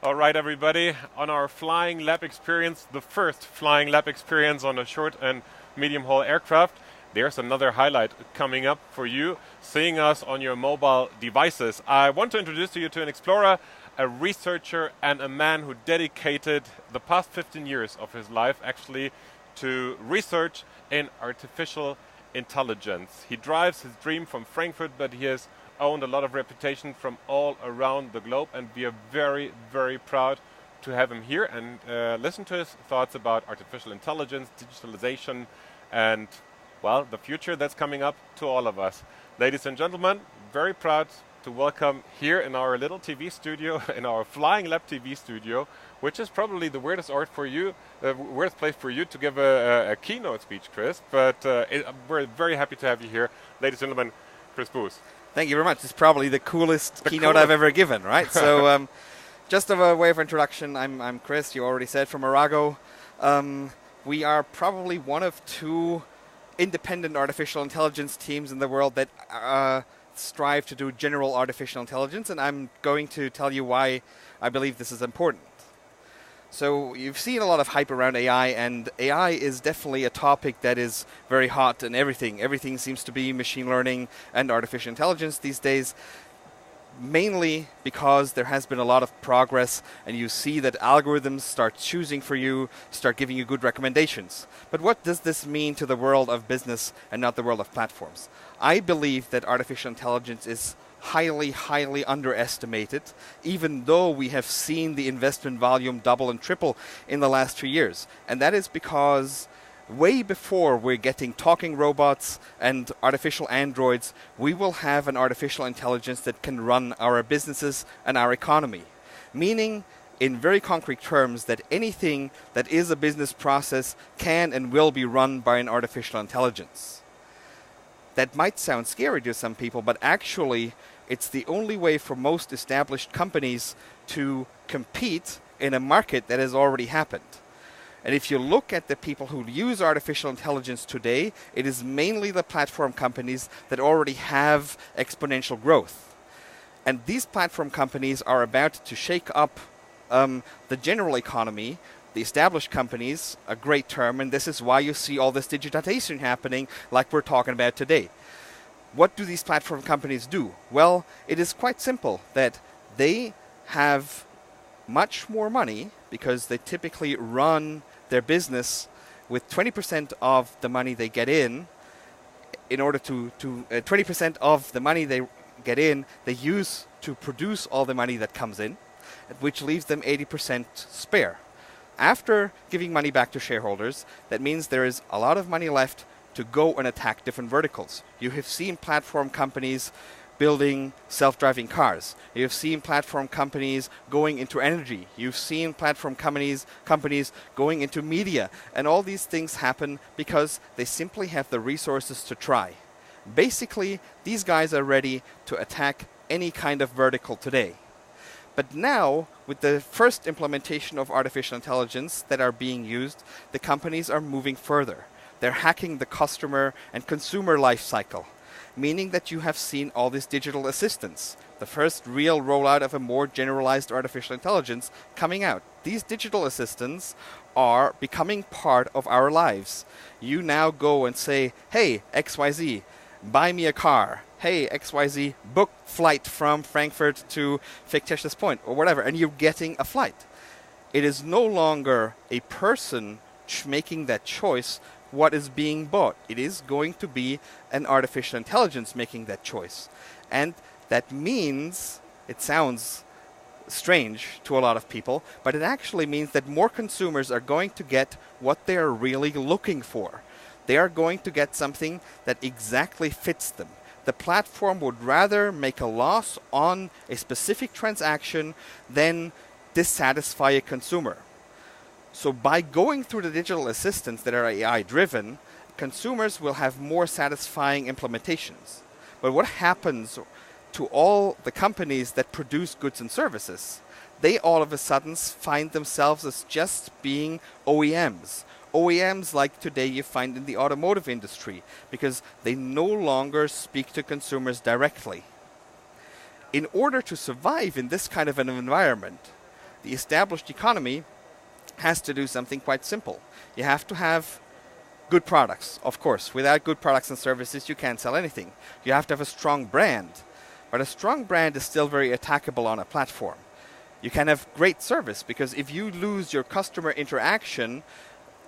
All right, everybody, on our flying lab experience, the first flying lab experience on a short and medium haul aircraft, there's another highlight coming up for you, seeing us on your mobile devices. I want to introduce to you to an explorer, a researcher, and a man who dedicated the past 15 years of his life actually to research in artificial intelligence. He drives his dream from Frankfurt, but he has owned a lot of reputation from all around the globe, and we are very, very proud to have him here and listen to his thoughts about artificial intelligence, digitalization, and, well, the future that's coming up to all of us. Ladies and gentlemen, very proud to welcome here in our little TV studio, in our Flying Lab TV studio, which is probably the weirdest art for you, the weirdest place for you to give a keynote speech, Chris, but we're very happy to have you here. Ladies and gentlemen, Chris Booth. Thank you very much. It's probably the coolest keynote I've ever given, right? So just a way of introduction, I'm Chris, you already said, from Arago. We are probably one of two independent artificial intelligence teams in the world that strive to do general artificial intelligence, and I'm going to tell you why I believe this is important. So you've seen a lot of hype around AI, and AI is definitely a topic that is very hot in everything. Everything seems to be machine learning and artificial intelligence these days, mainly because there has been a lot of progress, and you see that algorithms start choosing for you, start giving you good recommendations. But what does this mean to the world of business and not the world of platforms? I believe that artificial intelligence is highly, highly underestimated, even though we have seen the investment volume double and triple in the last 2 years. And that is because way before we're getting talking robots and artificial androids, we will have an artificial intelligence that can run our businesses and our economy. Meaning, in very concrete terms, that anything that is a business process can and will be run by an artificial intelligence. That might sound scary to some people, but actually it's the only way for most established companies to compete in a market that has already happened. And if you look at the people who use artificial intelligence today, it is mainly the platform companies that already have exponential growth. And these platform companies are about to shake up the general economy. The established companies, a great term, and this is why you see all this digitization happening like we're talking about today. What do these platform companies do? Well, it is quite simple that they have much more money because they typically run their business with 20% of the money they get in order to 20% of the money they get in, they use to produce all the money that comes in, which leaves them 80% spare. After giving money back to shareholders, that means there is a lot of money left to go and attack different verticals. You have seen platform companies building self-driving cars. You have seen platform companies going into energy. You've seen platform companies going into media. And all these things happen because they simply have the resources to try. Basically, these guys are ready to attack any kind of vertical today. But now, with the first implementation of artificial intelligence that are being used, the companies are moving further. They're hacking the customer and consumer life cycle, meaning that you have seen all these digital assistants, the first real rollout of a more generalized artificial intelligence coming out. These digital assistants are becoming part of our lives. You now go and say, hey, XYZ, buy me a car. Hey, XYZ, book flight from Frankfurt to fictitious point, or whatever, and you're getting a flight. It is no longer a person making that choice what is being bought. It is going to be an artificial intelligence making that choice. And that means, it sounds strange to a lot of people, but it actually means that more consumers are going to get what they are really looking for. They are going to get something that exactly fits them. The platform would rather make a loss on a specific transaction than dissatisfy a consumer. So by going through the digital assistants that are AI-driven, consumers will have more satisfying implementations. But what happens to all the companies that produce goods and services? They all of a sudden find themselves as just being OEMs. OEMs like today you find in the automotive industry, because they no longer speak to consumers directly. In order to survive in this kind of an environment, The established economy has to do something quite simple. You have to have good products, of course. Without good products and services, you can't sell anything. You have to have a strong brand. But a strong brand is still very attackable on a platform. You can have great service, because if you lose your customer interaction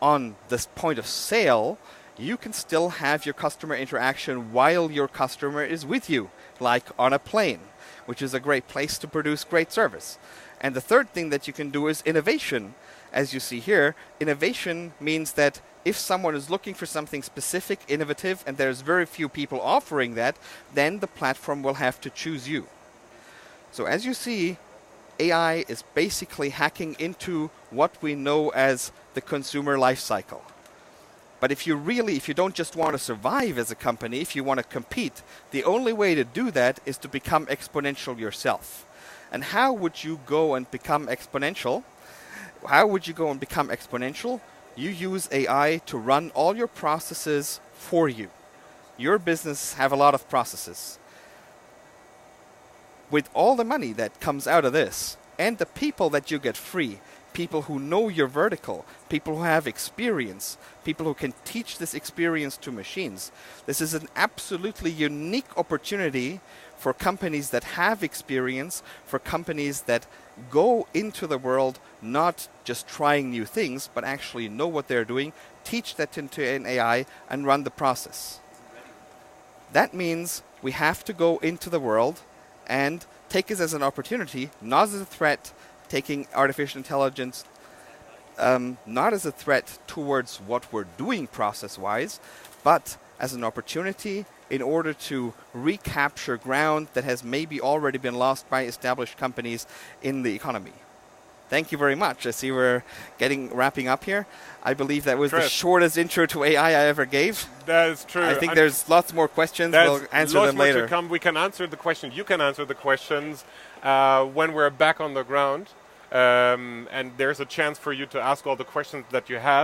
on this point of sale, you can still have your customer interaction while your customer is with you, like on a plane, which is a great place to produce great service. And the third thing that you can do is innovation. As you see here, innovation means that if someone is looking for something specific, innovative, and there's very few people offering that, then the platform will have to choose you. So as you see, AI is basically hacking into what we know as the consumer life cycle. But if you don't just want to survive as a company, if you want to compete, the only way to do that is to become exponential yourself. And how would you go and become exponential? You use AI to run all your processes for you. Your business have a lot of processes. With all the money that comes out of this, and the people that you get free, people who know your vertical, people who have experience, people who can teach this experience to machines, this is an absolutely unique opportunity for companies that have experience, for companies that go into the world not just trying new things, but actually know what they're doing, teach that into an AI, and run the process. That means we have to go into the world and take this as an opportunity, not as a threat, taking artificial intelligence not as a threat towards what we're doing process-wise, but as an opportunity in order to recapture ground that has maybe already been lost by established companies in the economy. Thank you very much. I see we're wrapping up here. I believe that was the shortest intro to AI I ever gave. That is true. I think there's lots more questions. We'll answer them later. To come. We can answer the questions. You can answer the questions when we're back on the ground. And there's a chance for you to ask all the questions that you have.